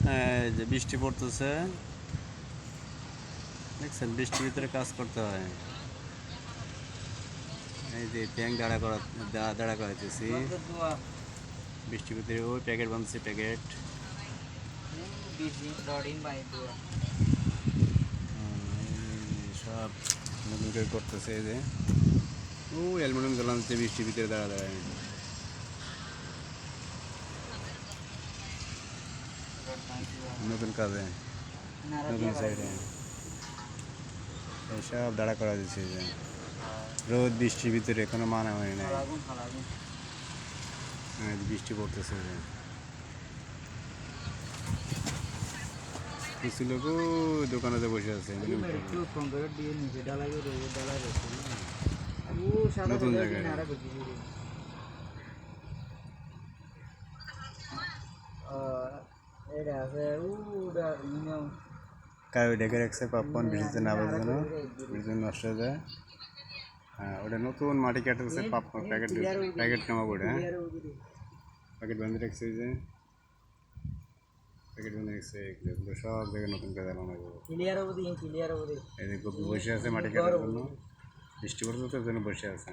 এই যে বৃষ্টি পড়তেছে, দেখছেন বৃষ্টির ভিতরে কাজ করতে হয়। এই যে ট্যাঙ্ক দাঁড়া করাইতেছি বৃষ্টির ভিতরে। ওই প্যাকেট বানছে, প্যাকেট সব নতুন করে করতেছে। এই যে ও অ্যালুমিনিয়াম জ্বালাচ্ছে বৃষ্টির ভিতরে দাঁড়ায়। নতুন কাজে, নতুন সাইডে সব দাঁড়া করা দিচ্ছে। যে রোদ বৃষ্টির ভিতরে কোনো মানা হয় না, বৃষ্টি পড়তেছে। যে কিছু লোক দোকানেতে বসে আছে নতুন জায়গায়। কারো ডেকে রাখছে পপকর্ন বৃষ্টিতে নামার জন্য, বৃষ্টি নষ্ট হয়ে যায়। হ্যাঁ, ওটা নতুন মাটি কাটতেছে পপকর্ন প্যাকেট, প্যাকেট নামা পড়ে। হ্যাঁ, প্যাকেট বাঁধে রাখছে। যে প্যাকেট বাঁধে রাখছে, এগুলো সব জায়গায় নতুন করে জানানো যাবে। এই যে বসে আছে মাটি কাটার জন্য, বৃষ্টি পড়তে তো জন্য বসে আছে।